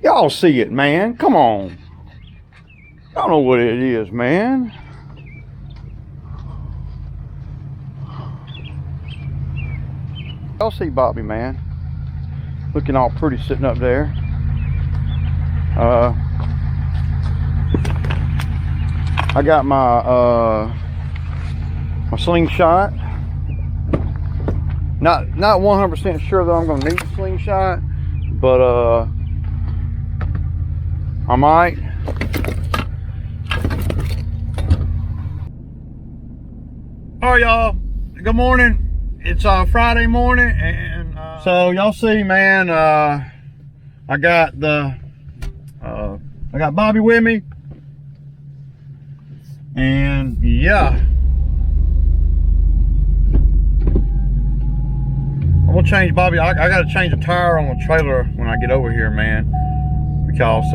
Y'all see it, man. Come on. Y'all know what it is, man. Y'all see Bobby, man. Looking all pretty sitting up there. I got my my slingshot. Not 100% sure that I'm gonna need a slingshot, but I might. All right, y'all. Good morning. It's Friday morning, and so y'all see, man. I got Bobby with me, and yeah, I'm gonna change Bobby. I gotta change the tire on the trailer when I get over here, man, because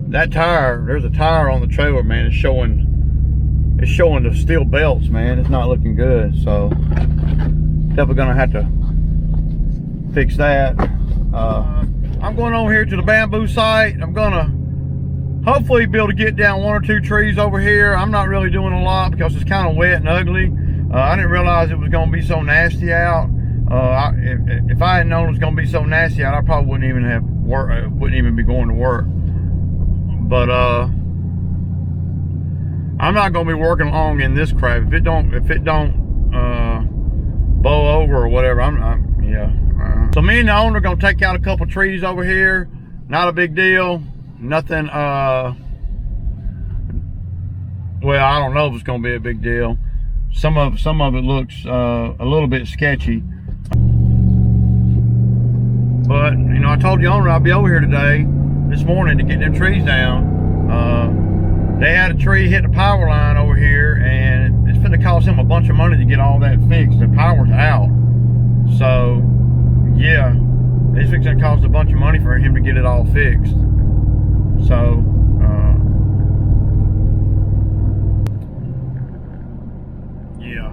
that tire, there's a tire on the trailer, man. It's showing the steel belts, man. It's not looking good, so definitely gonna have to fix that. I'm going over here to the bamboo site. I'm gonna hopefully be able to get down 1 or 2 trees over here. I'm not really doing a lot because it's kind of wet and ugly. I didn't realize it was gonna be so nasty out. If I had known it was gonna be so nasty out, I probably wouldn't even have wouldn't even be going to work. But I'm not gonna be working long in this crap. If it don't blow over or whatever, yeah. So me and the owner are gonna take out a couple trees over here. Not a big deal. Nothing. Well, I don't know if it's gonna be a big deal. Some of it looks a little bit sketchy. But you know, I told the owner I'd be over here this morning to get them trees down. They had a tree hit the power line over here, and it's gonna cost him a bunch of money to get all that fixed. The power's out. So, yeah, it's gonna cost a bunch of money for him to get it all fixed. So, yeah.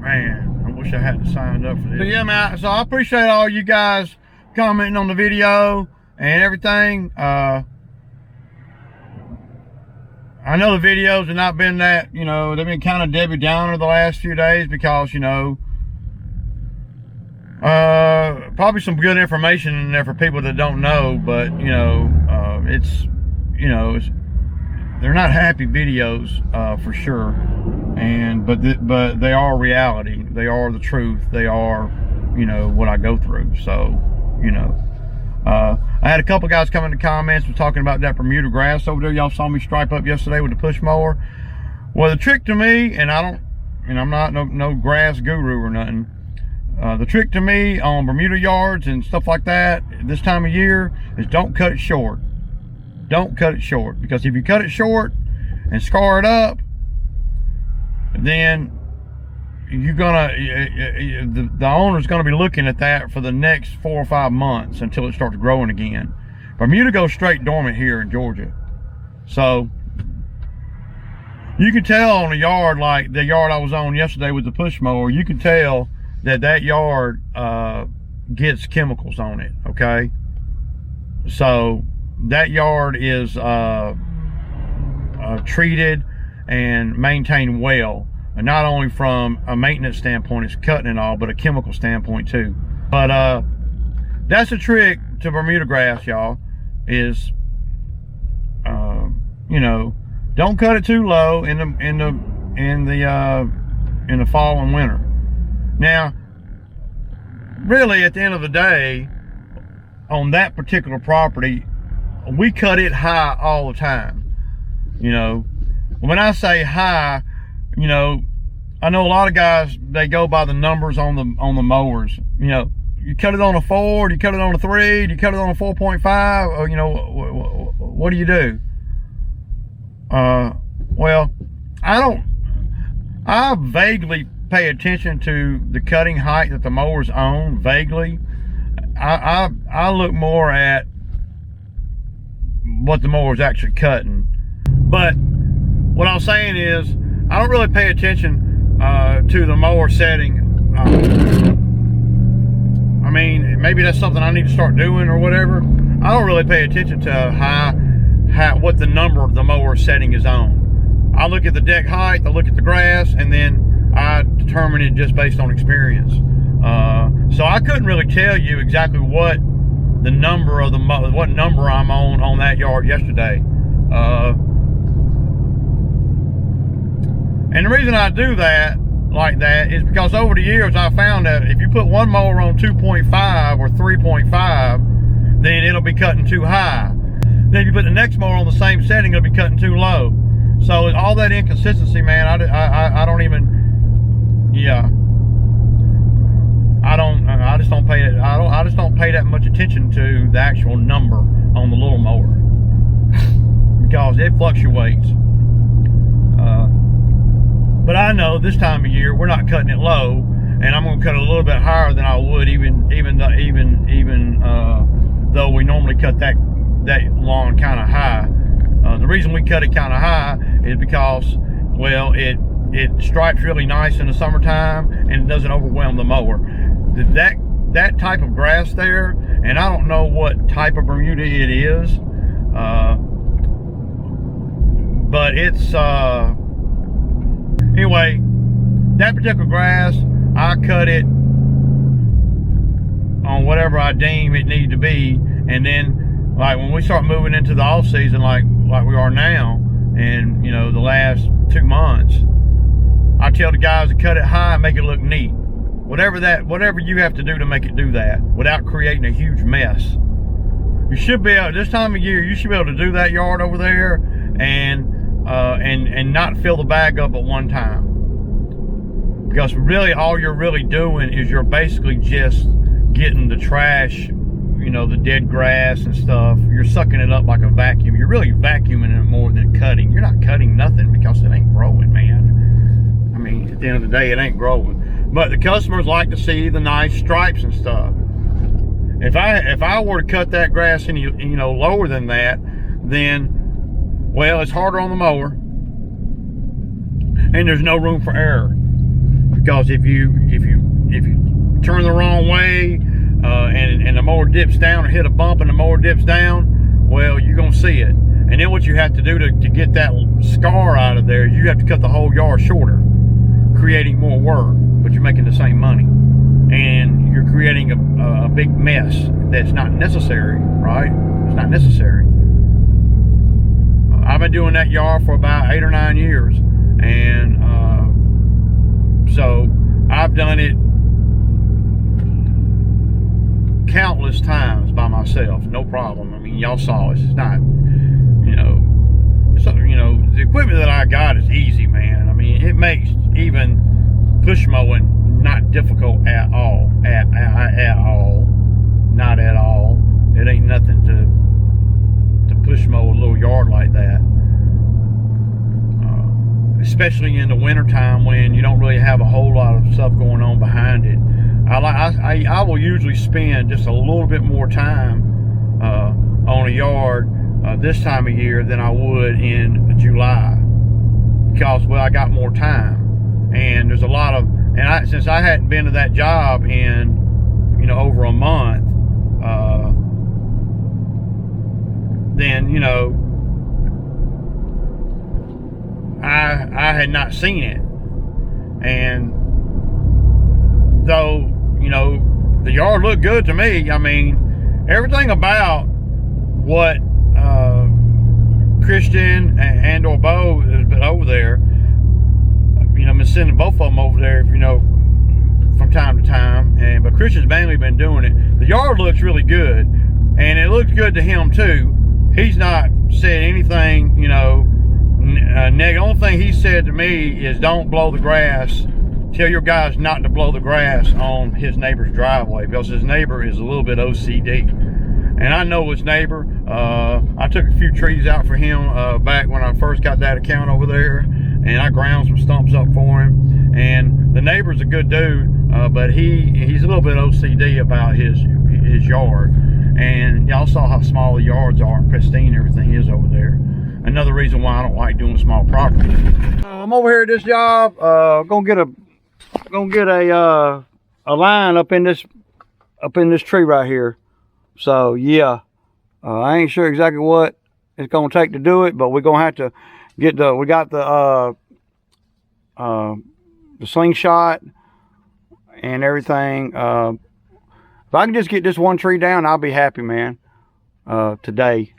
Man, I wish I hadn't signed up for this. So, yeah, man, so I appreciate all you guys commenting on the video and everything. I know the videos have not been that, you know, they've been kind of Debbie Downer the last few days because, you know, probably some good information in there for people that don't know, but, you know, they're not happy videos, for sure. But they are reality. They are the truth. They are, you know, what I go through. So, you know. I had a couple guys come in the comments was talking about that Bermuda grass over there. Y'all saw me stripe up yesterday with the push mower. Well, the trick to me, and I'm not no grass guru or nothing. The trick to me on Bermuda yards and stuff like that this time of year is don't cut it short. Don't cut it short, because if you cut it short and scar it up, then you're gonna the owner's gonna be looking at that for the next 4 or 5 months until it starts growing again. Bermuda goes straight dormant here in Georgia, so you can tell on a yard like the yard I was on yesterday with the push mower. You can tell that yard gets chemicals on it. Okay, so that yard is treated and maintained well. And not only from a maintenance standpoint, it's cutting and all, but a chemical standpoint too. But that's the trick to Bermuda grass, y'all, is you know, don't cut it too low in the fall and winter. Now, really, at the end of the day, on that particular property, we cut it high all the time. You know, when I say high, you know, I know a lot of guys, they go by the numbers on the mowers. You know, you cut it on a 4, do you cut it on a 3, do you cut it on a 4.5, or, you know, what do you do? Well, I vaguely pay attention to the cutting height that the mower's on, vaguely. I look more at what the mower's actually cutting. But what I'm saying is, I don't really pay attention to the mower setting. I I mean, maybe that's something I need to start doing or whatever. I don't really pay attention to what the number of the mower setting is on. I look at the deck height, I look at the grass, and then I determine it just based on experience. So I couldn't really tell you exactly what the number of what number I'm on that yard yesterday. And the reason I do that like that is because over the years I found that if you put one mower on 2.5 or 3.5, then it'll be cutting too high. Then if you put the next mower on the same setting, it'll be cutting too low. So all that inconsistency, man, I don't even, yeah. I just don't pay it. I just don't pay that much attention to the actual number on the little mower because it fluctuates. But I know this time of year we're not cutting it low, and I'm going to cut it a little bit higher than I would even though we normally cut that lawn kind of high. The reason we cut it kind of high is because, well, it stripes really nice in the summertime and it doesn't overwhelm the mower. That type of grass there, and I don't know what type of Bermuda it is, but it's anyway, that particular grass, I cut it on whatever I deem it need to be, and then like when we start moving into the off season like we are now, and you know, the last 2 months, I tell the guys to cut it high and make it look neat. Whatever you have to do to make it do that without creating a huge mess. You should be able, this time of year, you should be able to do that yard over there and not fill the bag up at one time. Because really all you're really doing is you're basically just getting the trash, you know, the dead grass and stuff. You're sucking it up like a vacuum. You're really vacuuming it more than cutting. You're not cutting nothing because it ain't growing, man. I mean, at the end of the day, it ain't growing. But the customers like to see the nice stripes and stuff. If I were to cut that grass any, you know, lower than that, then, well, it's harder on the mower, and there's no room for error. Because if you turn the wrong way, and the mower dips down, or hit a bump and the mower dips down, well, you're gonna see it. And then what you have to do to get that scar out of there, you have to cut the whole yard shorter, creating more work, but you're making the same money. And you're creating a big mess that's not necessary, right? It's not necessary. I've been doing that yard for about 8 or 9 years, and so I've done it countless times by myself, no problem. I mean, y'all saw it. It's not, you know, the equipment that I got is easy, man. I mean, it makes even push mowing not difficult at all, at all, not at all. It ain't nothing to push mow a little yard like that, especially in the winter time when you don't really have a whole lot of stuff going on behind it. I will usually spend just a little bit more time on a yard this time of year than I would in July, because, well, I got more time, and there's a lot of, and since I hadn't been to that job in, you know, over a month, then, you know, I had not seen it. And though, you know, the yard looked good to me, I mean, everything about what Christian and or Bo has been over there, you know, I've been sending both of them over there, you know, from time to time, but Christian's mainly been doing it. The yard looks really good, and it looks good to him too. He's not said anything, you know, negative. The only thing he said to me is, don't blow the grass. Tell your guys not to blow the grass on his neighbor's driveway, because his neighbor is a little bit OCD. And I know his neighbor. I took a few trees out for him back when I first got that account over there, and I ground some stumps up for him. And the neighbor's a good dude, but he's a little bit OCD about his yard. And y'all saw how small the yards are and pristine everything is over there. Another reason why I don't like doing small properties. I'm over here at this job, gonna get a line up in this up in this tree right here. So yeah, I ain't sure exactly what it's gonna take to do it, but we're gonna have to get we got the slingshot and everything. If I can just get this one tree down, I'll be happy, man, today.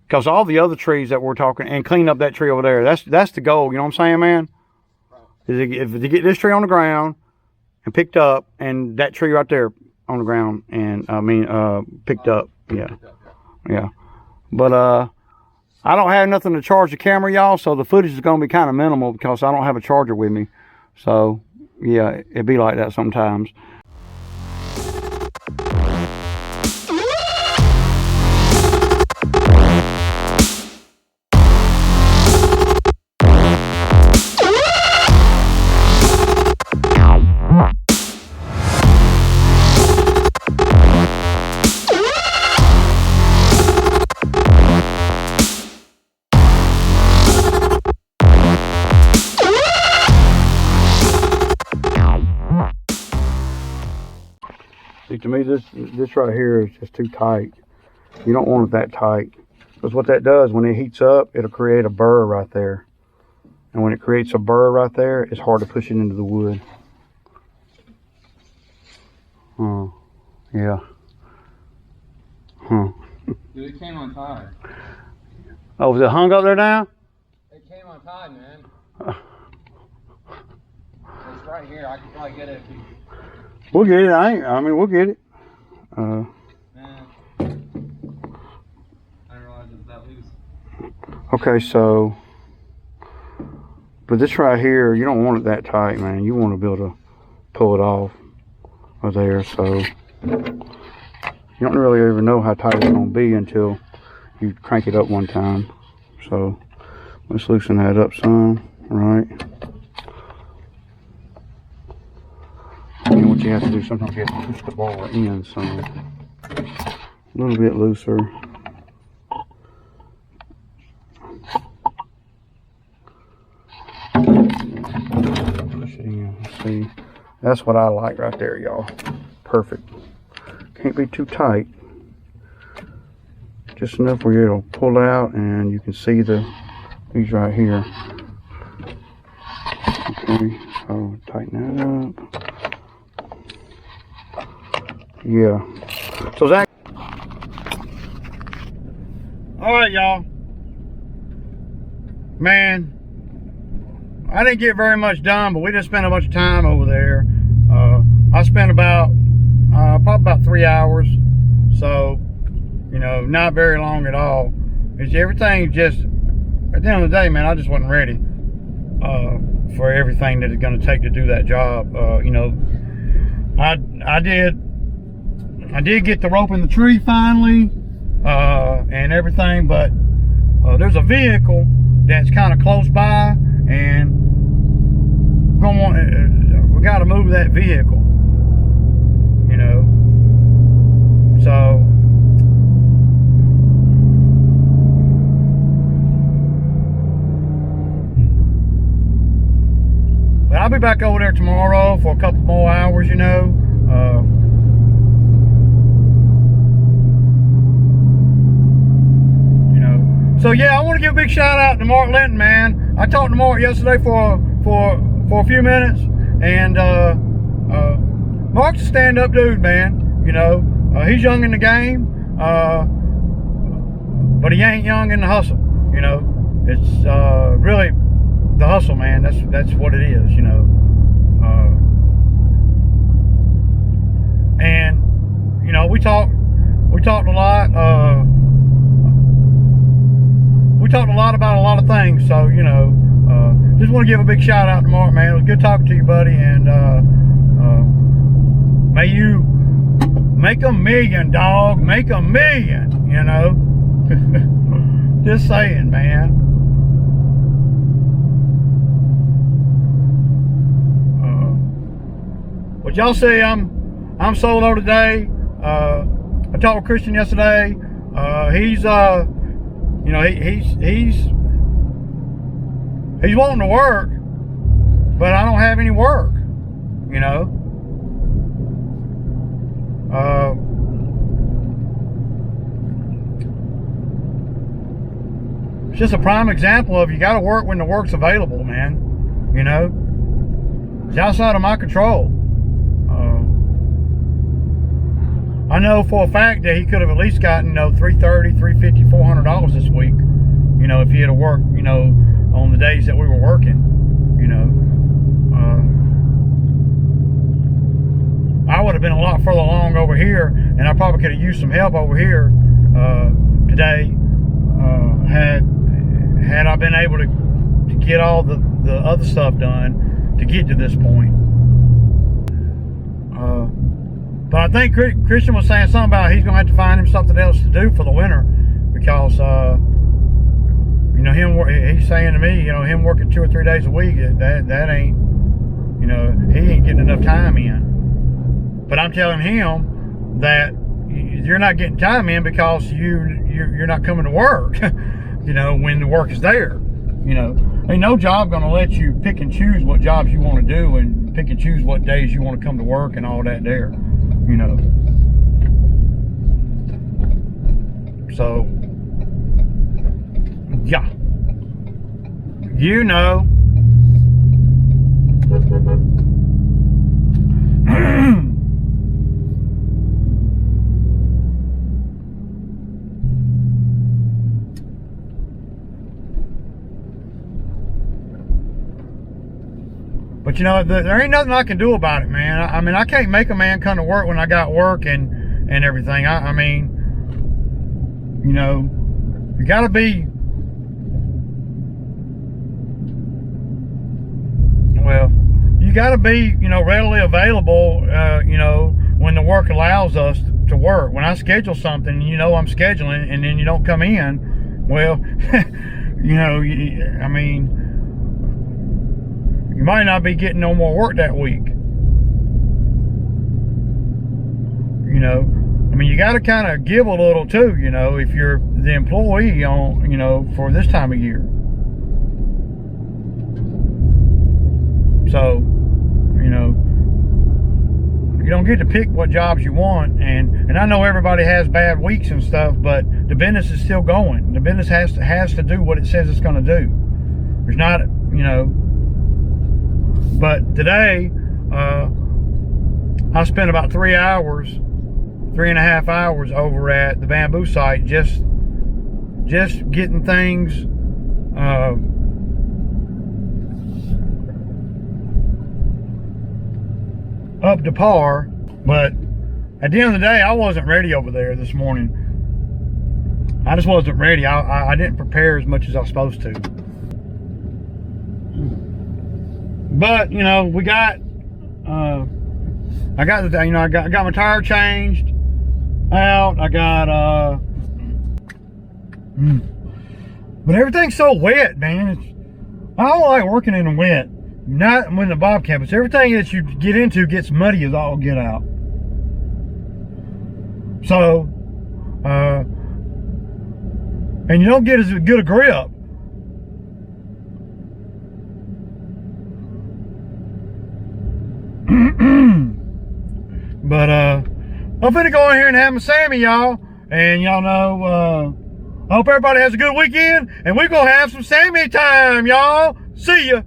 Because all the other trees that we're talking, and clean up that tree over there, that's the goal, you know what I'm saying, man? Is to get this tree on the ground and picked up, and that tree right there on the ground, and picked up, yeah. But I don't have nothing to charge the camera, y'all, so the footage is gonna be kind of minimal because I don't have a charger with me. So yeah, it'd be like that sometimes. See, to me, this right here is just too tight. You don't want it that tight. Because what that does, when it heats up, it'll create a burr right there. And when it creates a burr right there, it's hard to push it into the wood. Oh, yeah. Huh. Dude, it came untied. Oh, was it hung up there now? It came untied, man. It's right here. I can probably get it if you... We'll get it. I mean, we'll get it. Man. I didn't realize it was that loose. Okay, so... But this right here, you don't want it that tight, man. You want to be able to pull it off of there, so... You don't really even know how tight it's going to be until you crank it up one time. So, let's loosen that up some, right? And what you have to do, sometimes you have to push the ball in some. A little bit looser. Push it in, see? That's what I like right there, y'all. Perfect. Can't be too tight. Just enough where it'll pull out and you can see these right here. Okay, so tighten that up. Yeah. So Zach. All right, y'all. Man, I didn't get very much done, but we just spent a bunch of time over there. I spent probably about 3 hours. So, you know, not very long at all. It's everything just, at the end of the day, man, I just wasn't ready for everything that it's going to take to do that job. You know, I did get the rope in the tree finally, and everything, but there's a vehicle that's kind of close by, and we got to move that vehicle, you know. So but I'll be back over there tomorrow for a couple more hours, you know. So yeah, I want to give a big shout out to Mark Linton, man. I talked to Mark yesterday for a few minutes, and Mark's a stand-up dude, man. You know, he's young in the game, but he ain't young in the hustle. You know, it's really the hustle, man. That's what it is. You know, and you know, we talked a lot. We talked a lot about a lot of things, so, you know, just want to give a big shout out to Mark, man. It was good talking to you, buddy, and may you make $1 million, dog. Make $1 million, you know. Just saying, man. But y'all see, I'm solo today. I talked with Christian yesterday. He's you know, he's wanting to work, but I don't have any work, you know. It's just a prime example of you got to work when the work's available, man. You know, it's outside of my control. I know for a fact that he could have at least gotten, you know, $330, $350, $400 this week. You know, if he had to work, you know, on the days that we were working. You know, I would have been a lot further along over here, and I probably could have used some help over here today. Had I been able to get all the other stuff done to get to this point. But I think Christian was saying something about he's going to have to find him something else to do for the winter because, you know, he's saying to me, you know, him working 2 or 3 days a week, that ain't, you know, he ain't getting enough time in. But I'm telling him that you're not getting time in because you're not coming to work. You know, when the work is there, you know, ain't no job gonna let you pick and choose what jobs you want to do and pick and choose what days you want to come to work and all that there, you know. So, yeah, you know. But you know, there ain't nothing I can do about it, man. I mean, I can't make a man come to work when I got work and everything. I mean, you know, you gotta be, well, you gotta be, you know, readily available, you know, when the work allows us to work. When I schedule something, you know, I'm scheduling, and then you don't come in, well, you know, I mean, you might not be getting no more work that week. You know, I mean, you got to kind of give a little too, you know, if you're the employee on, you know, for this time of year. So, you know, you don't get to pick what jobs you want, and I know everybody has bad weeks and stuff, but the business is still going. The business has to do what it says it's going to do. There's not, you know. But today, I spent about 3.5 hours over at the bamboo site, just getting things up to par. But at the end of the day, I wasn't ready over there this morning. I just wasn't ready. I didn't prepare as much as I was supposed to. But you know, we got I got the, you know, I got my tire changed out. I got but everything's so wet, man. I don't like working in the wet. Not when the Bobcat, but everything that you get into gets muddy as all get out. So and you don't get as good a grip. But I'm finna go in here and have my Sammy, y'all. And y'all know, I hope everybody has a good weekend. And we're gonna have some Sammy time, y'all. See ya.